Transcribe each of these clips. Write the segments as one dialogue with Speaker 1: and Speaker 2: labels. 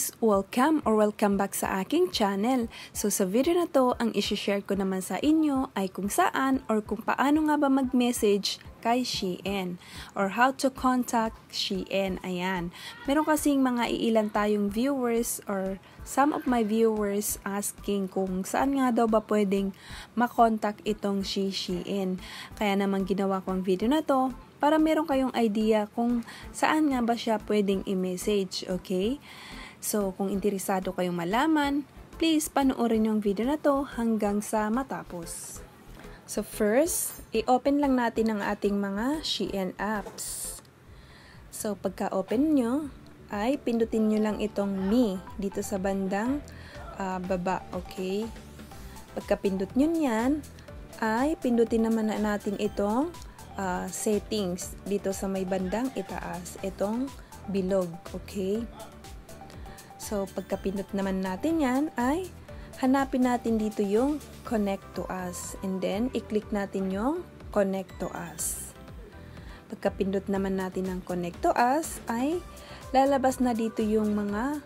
Speaker 1: guys! Welcome back sa aking channel. So sa video na to, ang isi-share ko naman sa inyo ay kung saan or kung paano nga ba mag-message kay Shein or how to contact Shein. Ayan. Meron kasing mga iilan tayong viewers or some of my viewers asking kung saan nga daw ba pwedeng makontak itong Shein. Kaya naman ginawa ko ang video na to para meron kayong idea kung saan nga ba siya pwedeng i-message, okay? So, kung interesado kayong malaman, please panoorin yung video na to hanggang sa matapos. So, first, i-open lang natin ang ating mga Shein apps. So, pagka-open nyo, ay pindutin nyo lang itong me dito sa bandang baba, okay? Pagka-pindot nyo yan, ay pindutin naman natin itong settings dito sa may bandang itaas, itong bilog, okay? So, pagkapindot naman natin yan, ay hanapin natin dito yung connect to us, and then i-click natin yung connect to us. Pagkapindot naman natin ng connect to us, ay lalabas na dito yung mga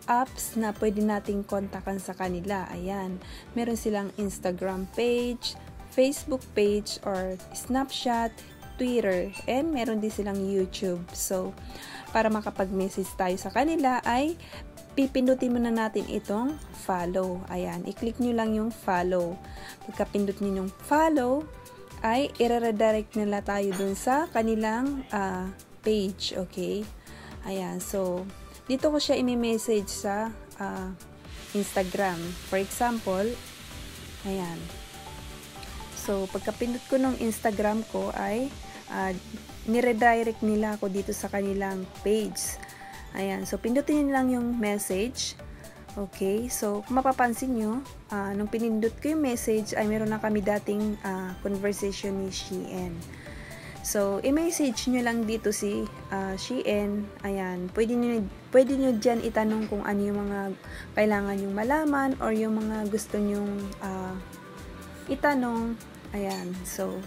Speaker 1: apps na pwede nating kontakan sa kanila. Ayan, meron silang Instagram page, Facebook page, or Snapchat, Twitter, and meron din silang YouTube. So, para makapag-message tayo sa kanila ay pipindutin muna natin itong follow. Ayan, i-click nyo lang yung follow. Pagka-pindot nyo yung follow, ay i-redirect nila tayo dun sa kanilang page, okay? Ayan, so, dito ko siya i-message sa Instagram. For example, ayan. So, pagkapindot ko ng Instagram ko ay niredirect nila ako dito sa kanilang page. Ayan. So, pindutin nyo lang yung message. Okay. So, kung mapapansin nyo, nung pinindot ko yung message ay meron na kami dating conversation ni Shein. So, i-message nyo lang dito si Shein. Ayan. Pwede nyo dyan itanong kung ano yung mga kailangan nyong malaman or yung mga gusto nyong itanong. Ayan. So,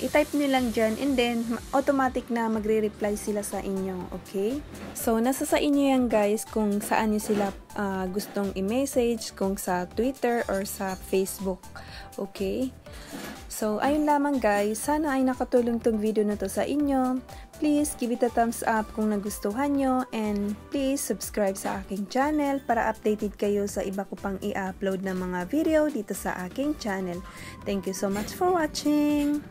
Speaker 1: i-type nyo lang dyan and then automatic na magre-reply sila sa inyo. Okay? So, nasa sa inyo yan guys kung saan nyo sila gustong i-message, kung sa Twitter or sa Facebook. Okay? So, ayun lamang guys. Sana ay nakatulong tong video na to sa inyo. Please give it a thumbs up kung nagustuhan nyo, and please subscribe sa aking channel para updated kayo sa iba ko pang i-upload na mga video dito sa aking channel. Thank you so much for watching!